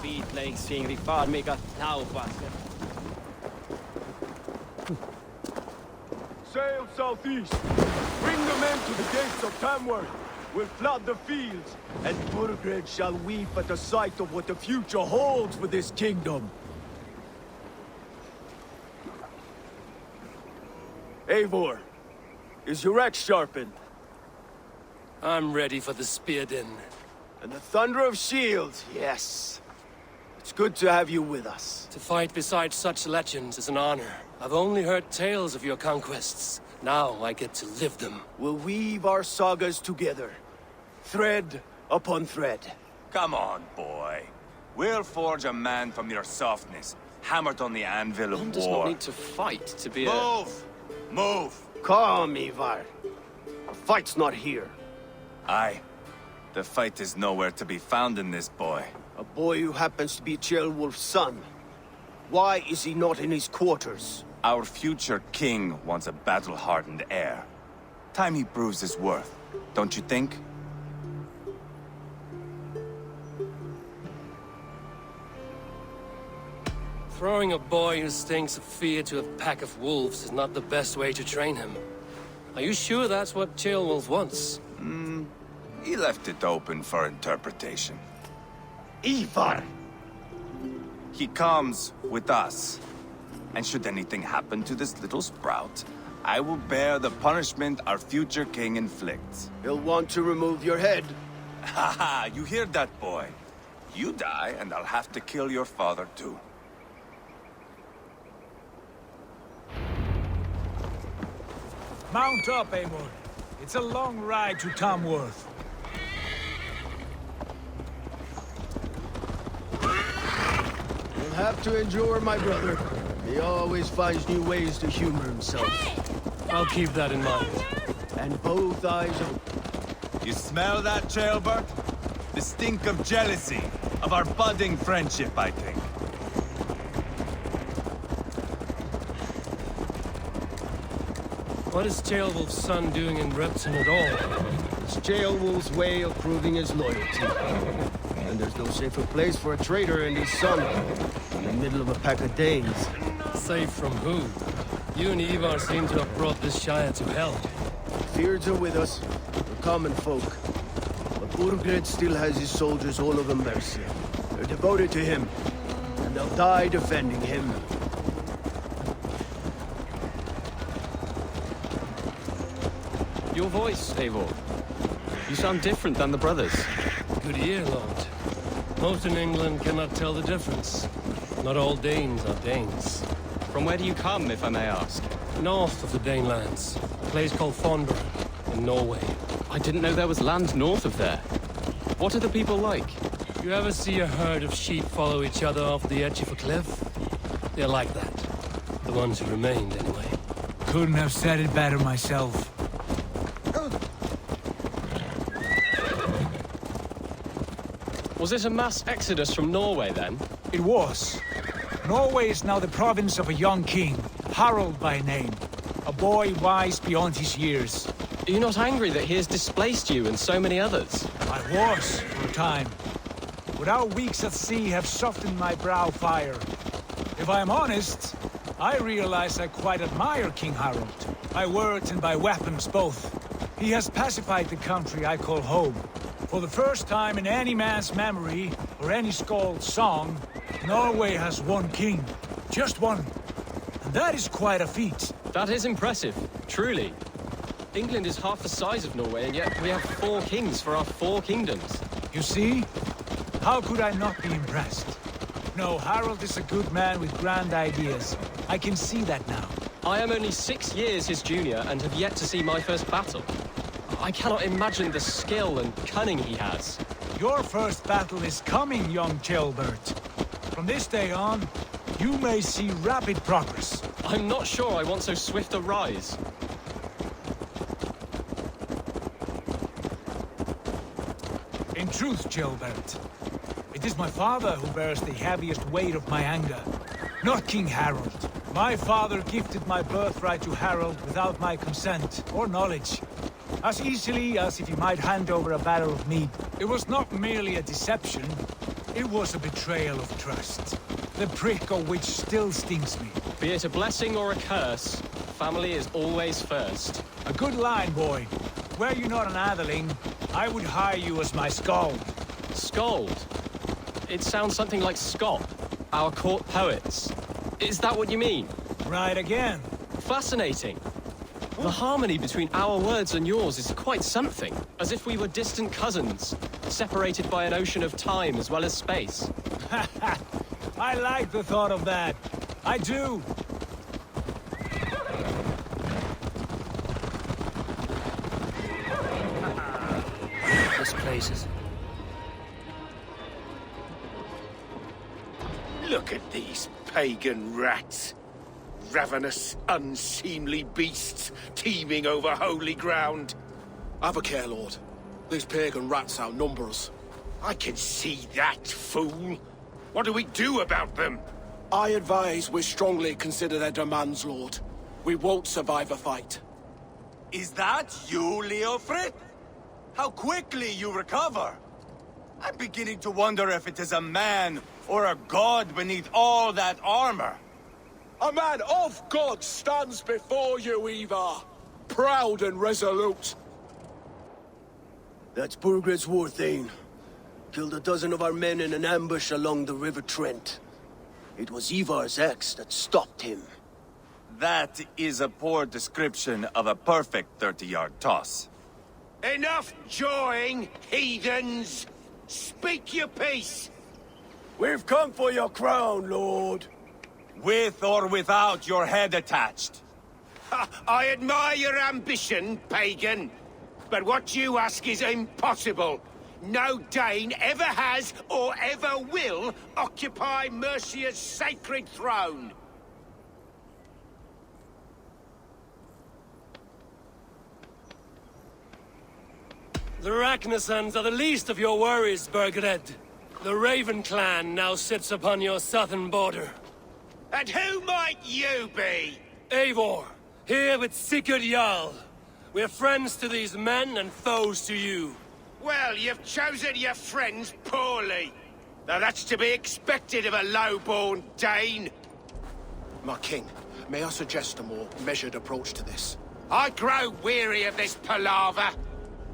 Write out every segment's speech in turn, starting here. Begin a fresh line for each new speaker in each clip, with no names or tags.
vitlänksfingrig farmiga taubbasker.
Sail southeast. Bring the men to the gates of Tamworth. We'll flood the fields, and Burgred shall weep at the sight of what the future holds for this kingdom. Eivor, is your axe sharpened?
I'm ready for the spear din.
And the thunder of shields, yes. It's good to have you with us.
To fight beside such legends is an honor. I've only heard tales of your conquests. Now I get to live them.
We'll weave our sagas together, thread upon thread.
Come on, boy. We'll forge a man from your softness, hammered on the anvil of
One
war.
does not need to fight to be
Move! Move!
Calm, Eivor. The fight's not here.
Aye. The fight is nowhere to be found in this boy.
A boy who happens to be Ceolwulf's son. Why is he not in his quarters?
Our future king wants a battle-hardened heir. Time he proves his worth, don't you think?
Throwing a boy who stinks of fear to a pack of wolves is not the best way to train him. Are you sure that's what Ceolwulf wants?
He left it open for interpretation.
Eivor!
He comes with us. And should anything happen to this little sprout, I will bear the punishment our future king inflicts.
He'll want to remove your head.
Haha, you hear that, boy? You die, and I'll have to kill your father, too.
Mount up, Eivor. It's a long ride to Tamworth.
You'll have to endure, my brother. He always finds new ways to humor himself.
I'll keep that in mind.
And both eyes open.
You smell that, Ceolbert? The stink of jealousy, of our budding friendship, I think.
What is Ceolwulf's son doing in Repton at all?
It's Ceolwulf's way of proving his loyalty. And there's no safer place for a traitor and his son. In the middle of a pack of Danes.
Safe from who? You and Eivor seem to have brought this Shire to hell.
Fears are with us. We're common folk. But Burgred still has his soldiers all over Immerse. They're devoted to him. And they'll die defending him.
Your voice, Eivor. You sound different than the brothers.
Good ear, Lord. Most in England cannot tell the difference. Not all Danes are Danes.
From where do you come, if I may ask?
North of the Danelands. A place called Thornburg, in Norway.
I didn't know there was land north of there. What are the people like?
You ever see a herd of sheep follow each other off the edge of a cliff? They're like that. The ones who remained, anyway.
Couldn't have said it better myself.
Was it a mass exodus from Norway, then?
It was. Norway is now the province of a young king, Harald by name. A boy wise beyond his years.
Are you not angry that he has displaced you and so many others?
I was, for a time. But our weeks at sea have softened my brow fire. If I am honest, I realize I quite admire King Harald. By words and by weapons both. He has pacified the country I call home. For the first time in any man's memory, or any skald's song, Norway has one king. Just one. And that is quite a feat.
That is impressive, truly. England is half the size of Norway, and yet we have 4 kings for our 4 kingdoms.
You see? How could I not be impressed? No, Harald is a good man with grand ideas. I can see that now.
I am only 6 years his junior and have yet to see my first battle. I cannot imagine the skill and cunning he has.
Your first battle is coming, young Ceolbert. From this day on, you may see rapid progress.
I'm not sure I want so swift a rise.
In truth, Ceolbert, it is my father who bears the heaviest weight of my anger, not King Harald. My father gifted my birthright to Harald without my consent or knowledge. As easily as if he might hand over a barrel of mead. It was not merely a deception. It was a betrayal of trust. The prick of which still stings me.
Be it a blessing or a curse, family is always first.
A good line, boy. Were you not an atheling, I would hire you as my skald.
Scold? It sounds something like Scott, our court poets. Is that what you mean?
Right again.
Fascinating. The harmony between our words and yours is quite something. As if we were distant cousins, separated by an ocean of time as well as space.
I like the thought of that. I do.
This place is...
Look at these pagan rats. Ravenous, unseemly beasts teeming over holy ground.
Have a care, Lord. These pagan rats outnumber us.
I can see that, fool. What do we do about them?
I advise we strongly consider their demands, Lord. We won't survive a fight.
Is that you, Leofrid? How quickly you recover! I'm beginning to wonder if it is a man or a god beneath all that armor.
A man of God stands before you, Eivor. Proud and resolute.
That's Burgred's war thane. Killed a dozen of our men in an ambush along the River Trent. It was Eivor's axe that stopped him.
That is a poor description of a perfect 30-yard toss.
Enough jawing, heathens! Speak your piece!
We've come for your crown, Lord.
With or without your head attached.
Ha, I admire your ambition, pagan. But what you ask is impossible. No Dane ever has or ever will occupy Mercia's sacred throne.
The Ragnarsons are the least of your worries, Burgred. The Raven clan now sits upon your southern border.
And who might you be?
Eivor, here with Sigurd Jarl. We're friends to these men and foes to you.
Well, you've chosen your friends poorly. Now that's to be expected of a low-born Dane.
My king, may I suggest a more measured approach to this?
I grow weary of this palaver.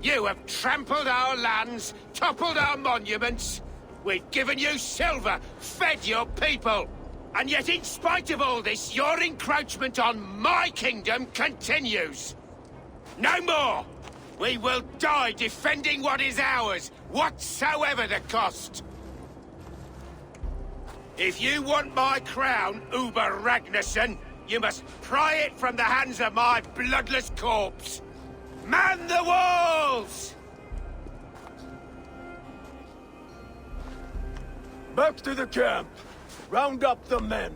You have trampled our lands, toppled our monuments. We've given you silver, fed your people. And yet, in spite of all this, your encroachment on my kingdom continues. No more! We will die defending what is ours, whatsoever the cost. If you want my crown, Uber Ragnarsson, you must pry it from the hands of my bloodless corpse. Man the walls!
Back to the camp. Round up the men.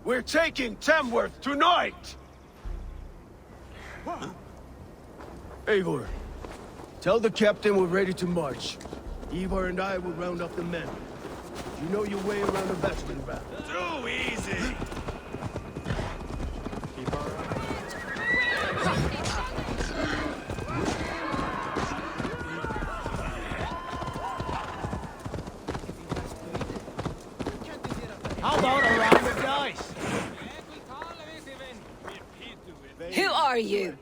We're taking Tamworth tonight! Eivor, tell the captain we're ready to march. Eivor and I will round up the men. You know your way around the battering ram.
Too easy!
How about a round of dice?
Who are you?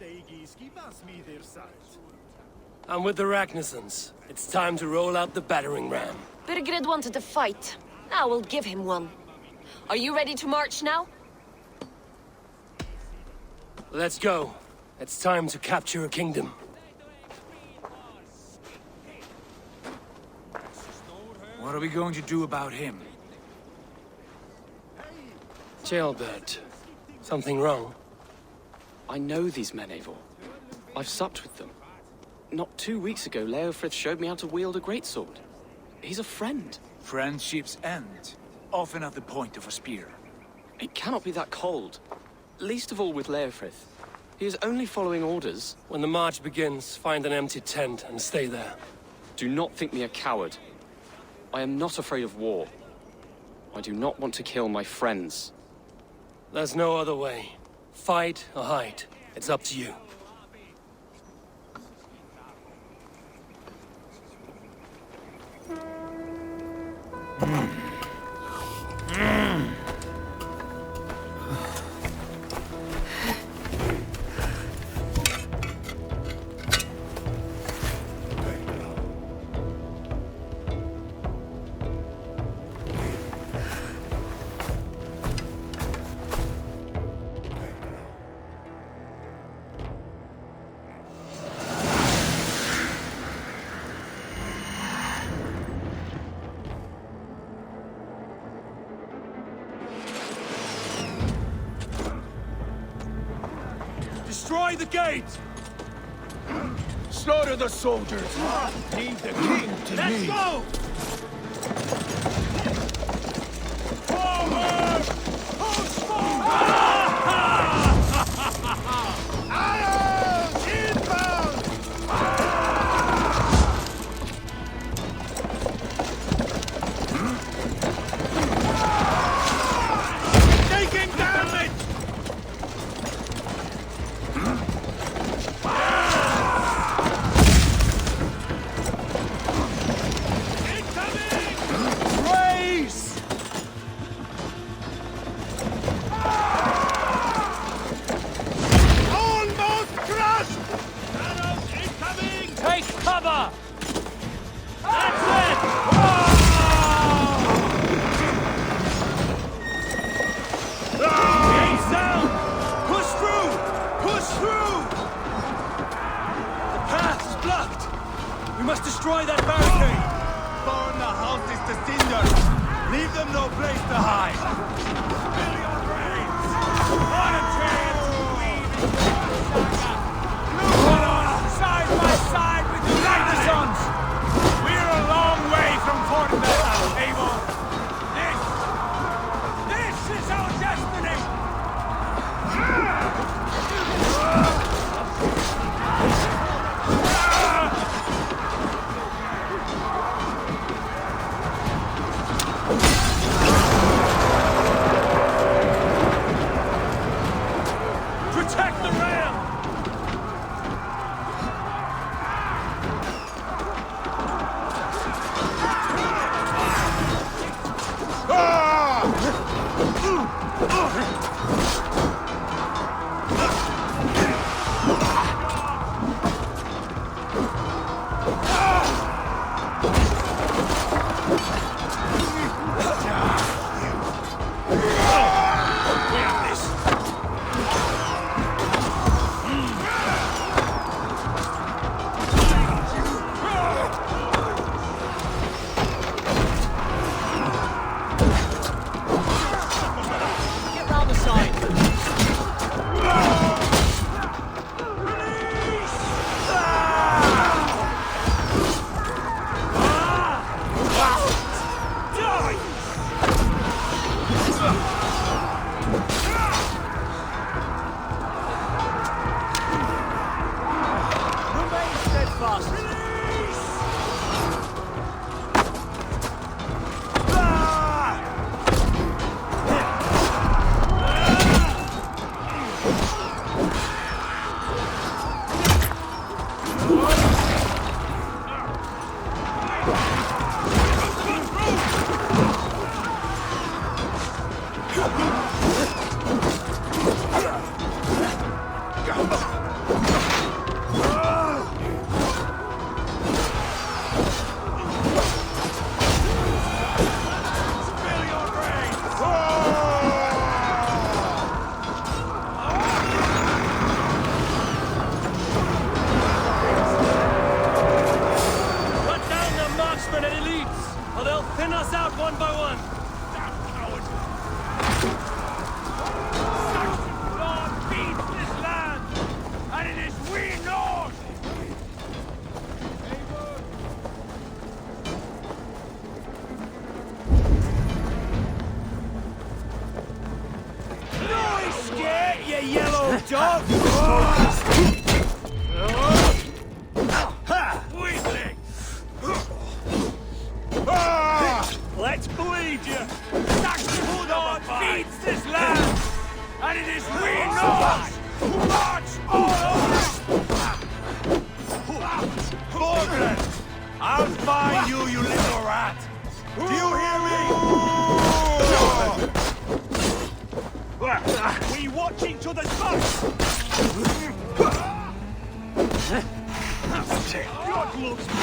I'm with the Ragnarsons. It's time to roll out the battering ram.
Burgred wanted to fight. Now we'll give him one. Are you ready to march now?
Let's go. It's time to capture a kingdom.
What are we going to do about him?
Jailbird. Something wrong?
I know these men, Eivor. I've supped with them. Not 2 weeks ago, Leofrith showed me how to wield a greatsword. He's a friend.
Friendships end, often at the point of a spear.
It cannot be that cold. Least of all with Leofrith. He is only following orders.
When the march begins, find an empty tent and stay there.
Do not think me a coward. I am not afraid of war. I do not want to kill my friends.
There's no other way. Fight or hide. It's up to you.
the gate! Slaughter the soldiers!
Leave the king to
Let's
me.
go! Forward! Push forward! Arrows inbound! Taking damage! Race! Almost crushed! Arrows incoming!
Take cover!
That's it! Gates down! Push through! Push through! The path is blocked! We must destroy that barricade!
Burn the houses to cinders! Leave them no place to hide!
Fill your brains! What a chance to weave Look on us, side by side with the Renaissance! We're a long way from Fortnite, Eivor! This is our destiny! Protect the ram! We have this!
Get round the side.
Remain steadfast.
Cut down the marksmen and elites, or they'll thin us out one by one.
Lord feeds this land, and it is we Norse! No escape, you yellow dog! Weakling! Let's bleed you! Saxon Lord feeds this land, and it is we Norse who march all over it!
Morgan! I'll find you, you little rat! Do you hear me?
We watch each other's backs! God loves me!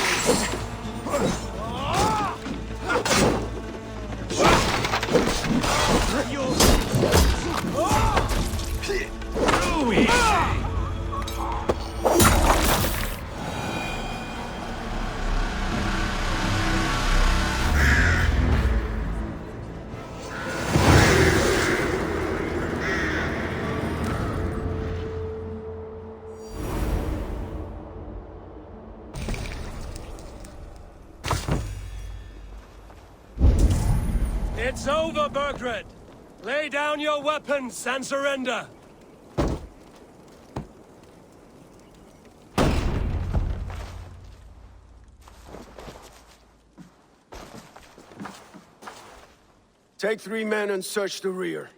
It's over, Burgred! Lay down your weapons and surrender!
Take 3 men and search the rear.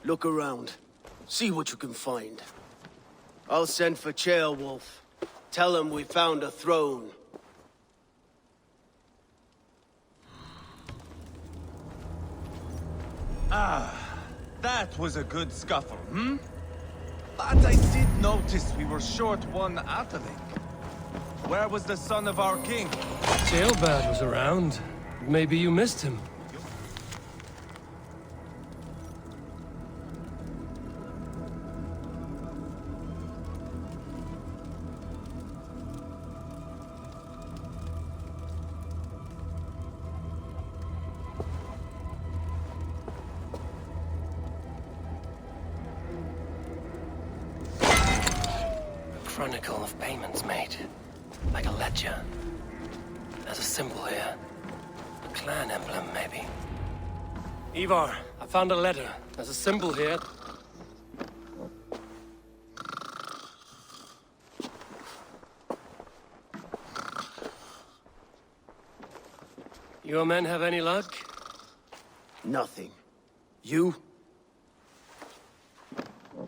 Look around. See what you can find. I'll send for Ceolwulf. Tell him we found a throne.
That was a good scuffle, hmm? But I did notice we were short one Atheling. Where was the son of our king?
Ceolbad was around. Maybe you missed him. Chronicle of payments made. Like a ledger. There's a symbol here. A clan emblem, maybe. Eivor, I found a letter. There's a symbol here. Your men have any luck?
Nothing. You?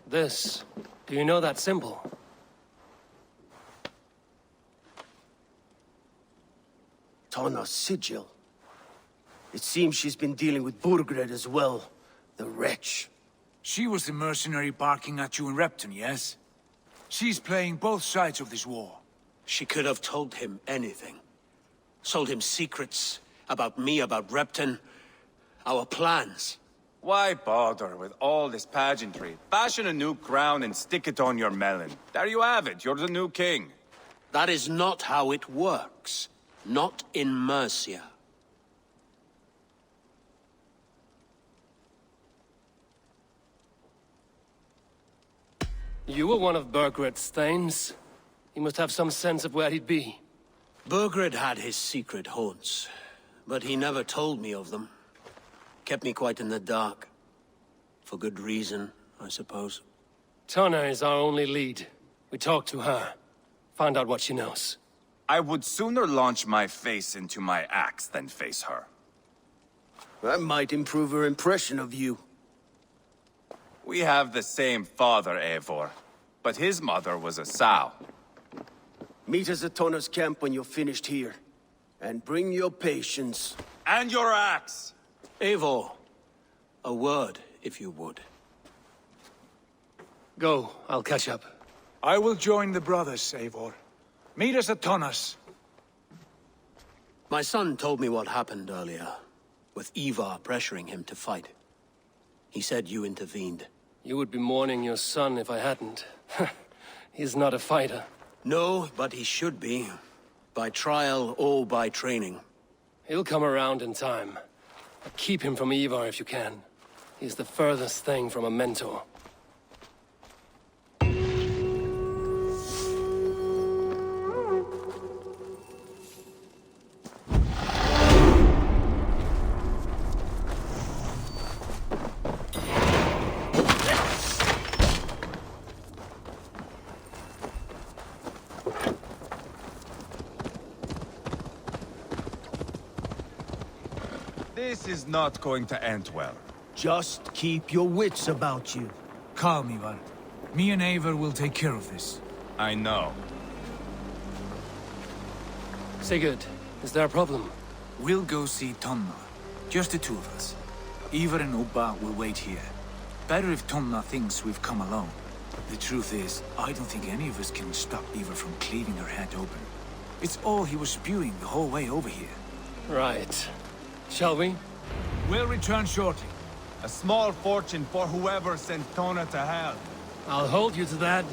This. Do you know that symbol?
Tanna's sigil. It seems she's been dealing with Burgred as well. The wretch.
She was the mercenary barking at you in Repton, yes? She's playing both sides of this war.
She could have told him anything. Sold him secrets about me, about Repton, our plans.
Why bother with all this pageantry? Fashion a new crown and stick it on your melon. There you have it, you're the new king.
That is not how it works. Not in Mercia.
You were one of Burgred's thanes. He must have some sense of where he'd be.
Burgred had his secret haunts, but he never told me of them. Kept me quite in the dark. For good reason, I suppose.
Tanna is our only lead. We talk to her. Find out what she knows.
I would sooner launch my face into my axe than face her.
That might improve her impression of you.
We have the same father, Eivor, but his mother was a sow.
Meet us at Tanna's camp when you're finished here. And bring your patience.
And your axe!
Eivor, a word, if you would.
Go, I'll catch up.
I will join the brothers, Eivor. Meet us at Tanna's.
My son told me what happened earlier, with Eivor pressuring him to fight. He said you intervened.
You would be mourning your son if I hadn't. He's not a fighter.
No, but he should be. By trial or by training.
He'll come around in time. But keep him from Eivor if you can. He's the furthest thing from a mentor.
This is not going to end well.
Just keep your wits about you.
Calm, Ivar. Me and Eivor will take care of this.
I know.
Sigurd, is there a problem?
We'll go see Tanna. Just the two of us. Eivor and Ubba will wait here. Better if Tanna thinks we've come alone. The truth is, I don't think any of us can stop Eivor from cleaving her head open. It's all he was spewing the whole way over here.
Right. Shall we?
We'll return shortly.
A small fortune for whoever sent Tona to hell.
I'll hold you to that.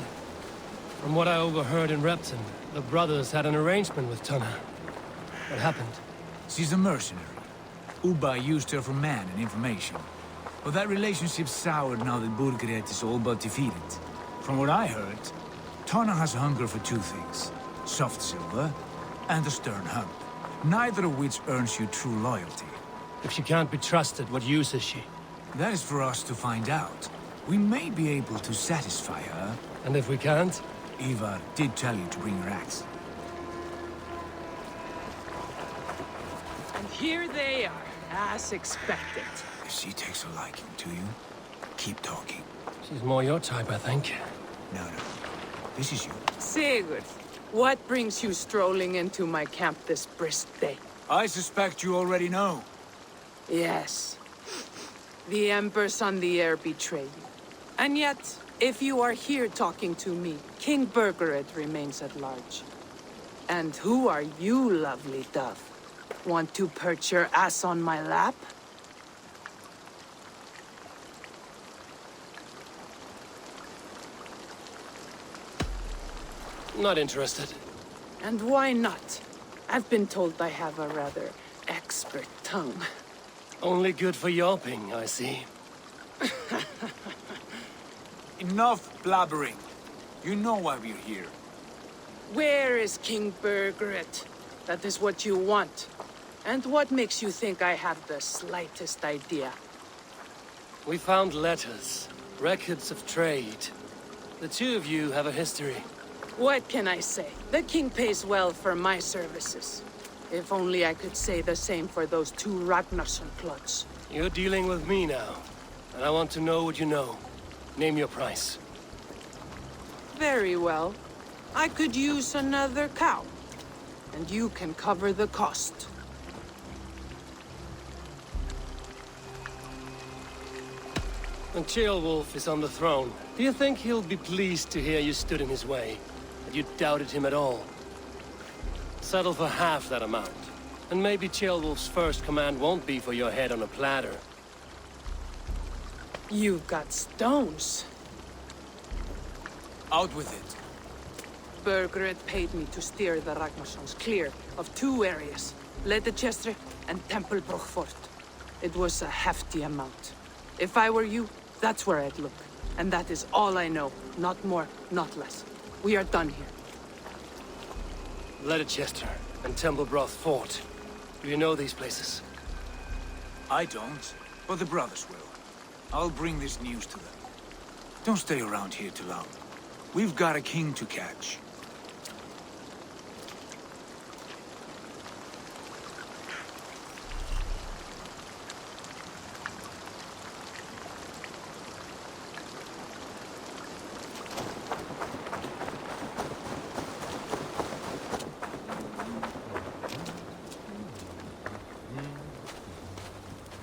From what I overheard in Repton, the brothers had an arrangement with Tanna. What happened?
She's a mercenary. Ubba used her for man and information. But that relationship soured now that Burgred is all but defeated. From what I heard, Tanna has a hunger for two things. Soft silver and a stern hump. Neither of which earns you true loyalty.
If she can't be trusted, what use is she?
That is for us to find out. We may be able to satisfy her.
And if we can't?
Eivor did tell you to bring your axe.
And here they are, as expected.
If she takes a liking to you, keep talking.
She's more your type, I think.
No. This is you.
Sigurd, what brings you strolling into my camp this brisk day?
I suspect you already know.
Yes. The Emperor's on the air betrayed you. And yet, if you are here talking to me, King Birgered remains at large. And who are you, lovely dove? Want to perch your ass on my lap?
Not interested.
And why not? I've been told I have a rather expert tongue.
Only good for yelping, I see.
Enough blabbering. You know why we're here.
Where is King Birgered? That is what you want. And what makes you think I have the slightest idea?
We found letters, records of trade. The two of you have a history.
What can I say? The king pays well for my services. If only I could say the same for those two Ragnarsson clods.
You're dealing with me now, and I want to know what you know. Name your price.
Very well. I could use another cow. And you can cover the cost.
When Ceolwulf is on the throne, do you think he'll be pleased to hear you stood in his way? That you doubted him at all? Settle for half that amount. And maybe Ceolwulf's first command won't be for your head on a platter.
You've got stones.
Out with it.
Birgered paid me to steer the Ragnarssons clear of two areas, Leicester and Templebroch Fort. It was a hefty amount. If I were you, that's where I'd look. And that is all I know. Not more, not less. We are done here.
Leicester and Templebroch Fort. Do you know these places?
I don't, but the brothers will. I'll bring this news to them. Don't stay around here too long. We've got a king to catch.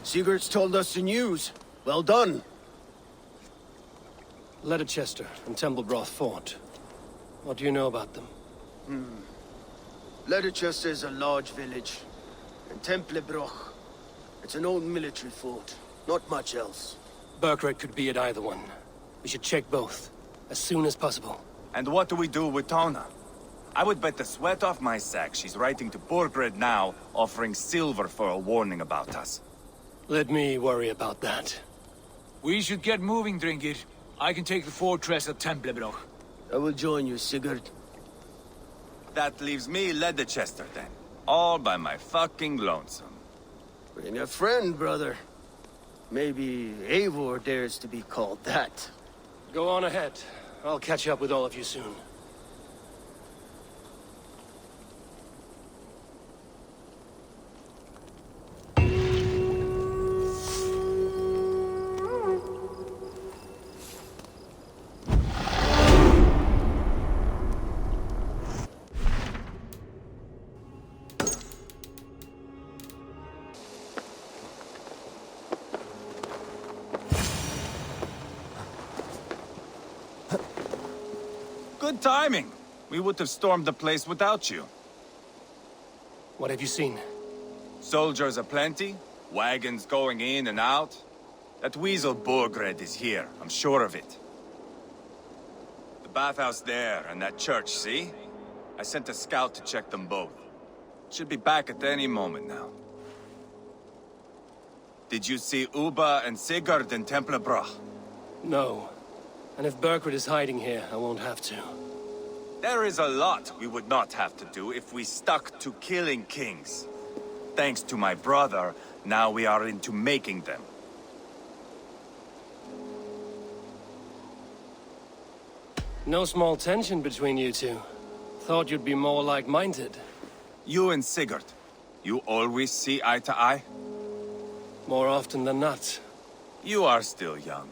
Sigurd's told us the news. Well done.
Leicester and Templebroch Fort. What do you know about them?
Leicester is a large village. And Templebroch, it's an old military fort. Not much else.
Birgered could be at either one. We should check both, as soon as possible.
And what do we do with Tona? I would bet the sweat off my sack she's writing to Birgered now, offering silver for a warning about us.
Let me worry about that.
We should get moving, Drinkit. I can take the fortress of Templebroch.
I will join you, Sigurd.
That leaves me Leicester then. All by my fucking lonesome.
Bring a friend, brother. Maybe Eivor dares to be called that.
Go on ahead. I'll catch up with all of you soon.
Good timing. We would have stormed the place without you.
What have you seen?
Soldiers aplenty, wagons going in and out. That weasel Birgered is here, I'm sure of it. The bathhouse there and that church, see? I sent a scout to check them both. Should be back at any moment now. Did you see Uba and Sigurd in Templebroch?
No. And if Birgered is hiding here, I won't have to.
There is a lot we would not have to do if we stuck to killing kings. Thanks to my brother, Now we are into making them.
No small tension between you two. Thought you'd be more like-minded.
You and Sigurd, you always see eye to eye?
More often than not.
You are still young.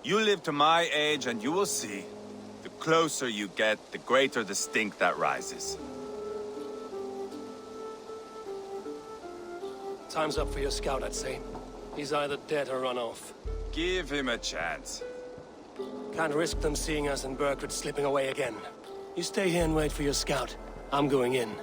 You live to my age and you will see. The closer you get, the greater the stink that rises.
Time's up for your scout, I'd say. He's either dead or run off.
Give him a chance.
Can't risk them seeing us and Bergred slipping away again. You stay here and wait for your scout. I'm going in.